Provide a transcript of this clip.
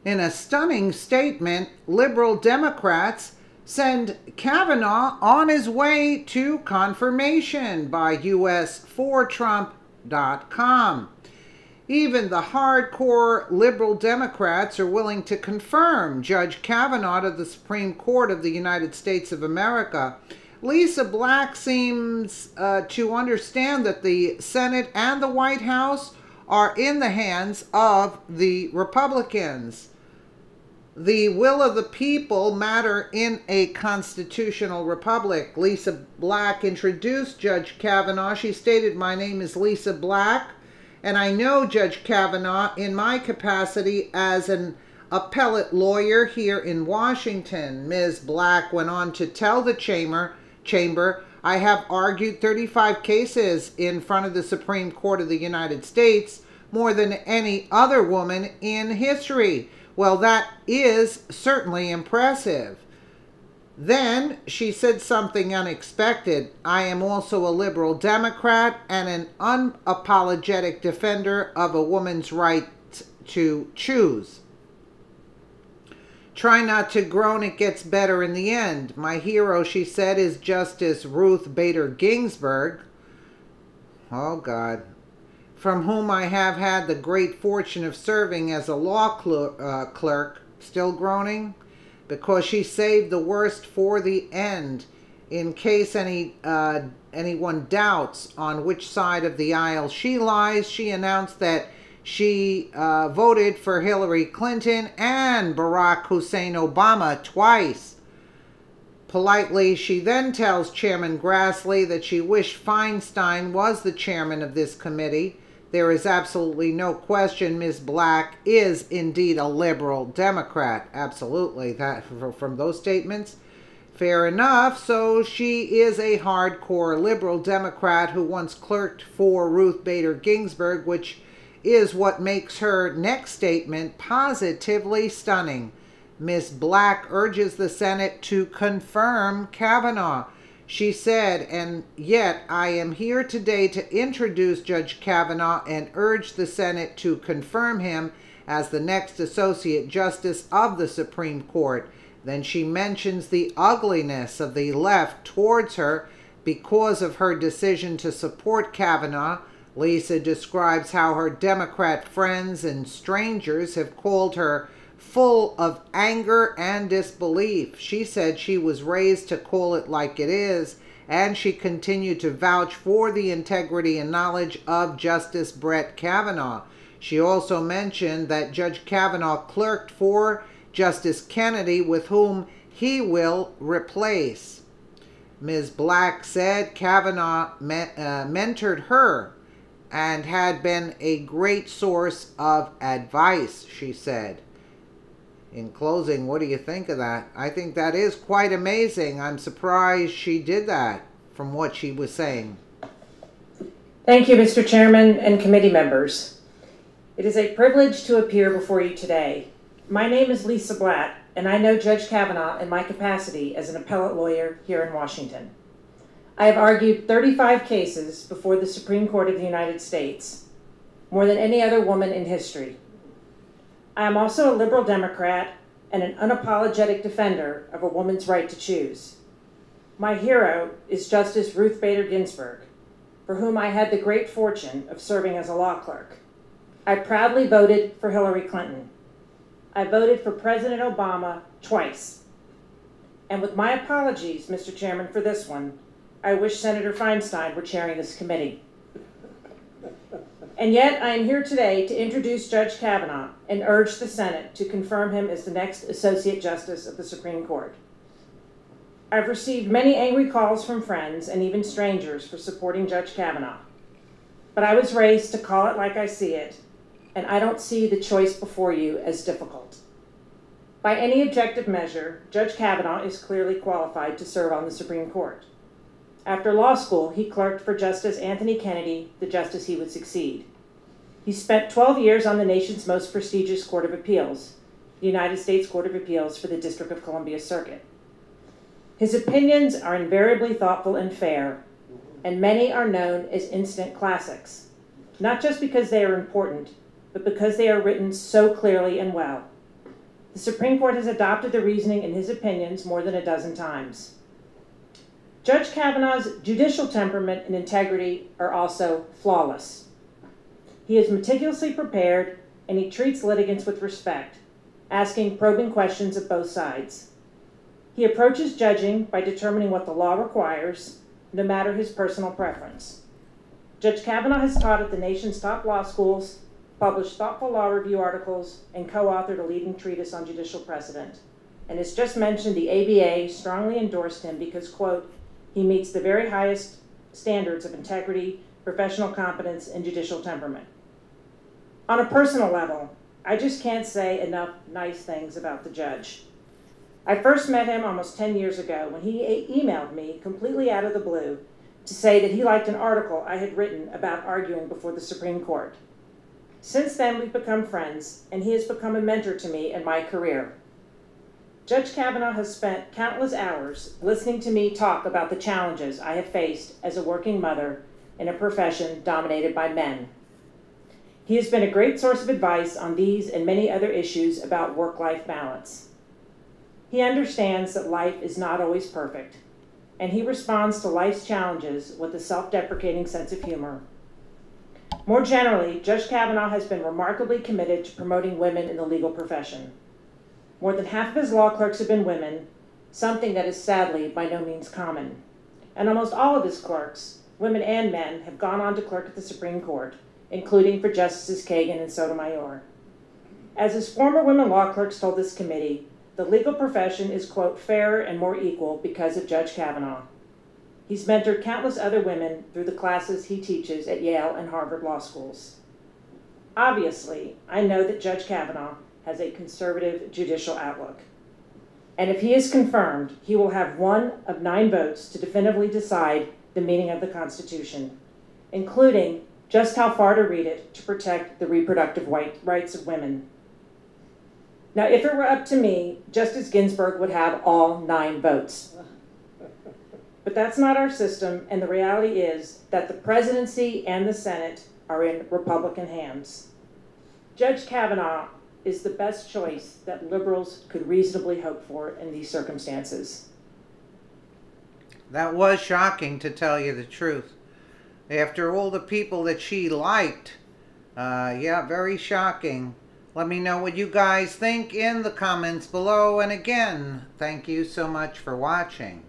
In a stunning statement, liberal Democrats send Kavanaugh on his way to confirmation by US4Trump.com. Even the hardcore liberal Democrats are willing to confirm Judge Kavanaugh to the Supreme Court of the United States of America. Lisa Black seems to understand that the Senate and the White House are in the hands of the Republicans. The will of the people matter in a constitutional republic. Lisa Black introduced Judge Kavanaugh. She stated, "My name is Lisa Black, and I know Judge Kavanaugh in my capacity as an appellate lawyer here in Washington." Ms. Black went on to tell the chamber, "I have argued 35 cases in front of the Supreme Court of the United States, more than any other woman in history." Well, that is certainly impressive. Then she said something unexpected. "I am also a liberal Democrat and an unapologetic defender of a woman's right to choose. Try not to groan, it gets better in the end. My hero," she said, "is Justice Ruth Bader Ginsburg." Oh, God. "From whom I have had the great fortune of serving as a law clerk." Still groaning? "Because she saved the worst for the end. In case anyone doubts on which side of the aisle she lies, she announced that she voted for Hillary Clinton and Barack Hussein Obama twice. Politely, she then tells Chairman Grassley that she wished Feinstein was the chairman of this committee. There is absolutely no question Ms. Black is indeed a liberal Democrat. Absolutely. That from those statements. Fair enough. So she is a hardcore liberal Democrat who once clerked for Ruth Bader Ginsburg, which is what makes her next statement positively stunning. Ms. Black urges the Senate to confirm Kavanaugh. She said, "And yet I am here today to introduce Judge Kavanaugh and urge the Senate to confirm him as the next Associate Justice of the Supreme Court." Then she mentions the ugliness of the left towards her because of her decision to support Kavanaugh. Lisa describes how her Democrat friends and strangers have called her full of anger and disbelief. She said she was raised to call it like it is, and she continued to vouch for the integrity and knowledge of Justice Brett Kavanaugh. She also mentioned that Judge Kavanaugh clerked for Justice Kennedy, with whom he will replace. Ms. Black said Kavanaugh mentored her and had been a great source of advice, she said. In closing, what do you think of that? I think that is quite amazing. I'm surprised she did that from what she was saying. Thank you, Mr. Chairman and committee members. It is a privilege to appear before you today. My name is Lisa Blatt, and I know Judge Kavanaugh in my capacity as an appellate lawyer here in Washington. I have argued 35 cases before the Supreme Court of the United States, more than any other woman in history. I am also a liberal Democrat and an unapologetic defender of a woman's right to choose. My hero is Justice Ruth Bader Ginsburg, for whom I had the great fortune of serving as a law clerk. I proudly voted for Hillary Clinton. I voted for President Obama twice. And with my apologies, Mr. Chairman, for this one, I wish Senator Feinstein were chairing this committee. And yet, I am here today to introduce Judge Kavanaugh and urge the Senate to confirm him as the next Associate Justice of the Supreme Court. I've received many angry calls from friends and even strangers for supporting Judge Kavanaugh. But I was raised to call it like I see it, and I don't see the choice before you as difficult. By any objective measure, Judge Kavanaugh is clearly qualified to serve on the Supreme Court. After law school, he clerked for Justice Anthony Kennedy, the justice he would succeed. He spent 12 years on the nation's most prestigious Court of Appeals, the United States Court of Appeals for the District of Columbia Circuit. His opinions are invariably thoughtful and fair, and many are known as instant classics, not just because they are important, but because they are written so clearly and well. The Supreme Court has adopted the reasoning in his opinions more than a dozen times. Judge Kavanaugh's judicial temperament and integrity are also flawless. He is meticulously prepared and he treats litigants with respect, asking probing questions of both sides. He approaches judging by determining what the law requires, no matter his personal preference. Judge Kavanaugh has taught at the nation's top law schools, published thoughtful law review articles, and co-authored a leading treatise on judicial precedent. And as just mentioned, the ABA strongly endorsed him because, quote, he meets the very highest standards of integrity, professional competence, and judicial temperament. On a personal level, I just can't say enough nice things about the judge. I first met him almost 10 years ago when he emailed me completely out of the blue to say that he liked an article I had written about arguing before the Supreme Court. Since then, we've become friends, and he has become a mentor to me in my career. Judge Kavanaugh has spent countless hours listening to me talk about the challenges I have faced as a working mother in a profession dominated by men. He has been a great source of advice on these and many other issues about work-life balance. He understands that life is not always perfect, and he responds to life's challenges with a self-deprecating sense of humor. More generally, Judge Kavanaugh has been remarkably committed to promoting women in the legal profession. More than half of his law clerks have been women, something that is sadly by no means common. And almost all of his clerks, women and men, have gone on to clerk at the Supreme Court, including for Justices Kagan and Sotomayor. As his former women law clerks told this committee, the legal profession is, quote, fairer and more equal because of Judge Kavanaugh. He's mentored countless other women through the classes he teaches at Yale and Harvard law schools. Obviously, I know that Judge Kavanaugh has a conservative judicial outlook. And if he is confirmed, he will have 1 of 9 votes to definitively decide the meaning of the Constitution, including just how far to read it to protect the reproductive rights of women. Now, if it were up to me, Justice Ginsburg would have all 9 votes. But that's not our system, and the reality is that the presidency and the Senate are in Republican hands. Judge Kavanaugh is the best choice that liberals could reasonably hope for in these circumstances. That was shocking, to tell you the truth. After all the people that she liked, yeah, very shocking. Let me know what you guys think in the comments below. And again, thank you so much for watching.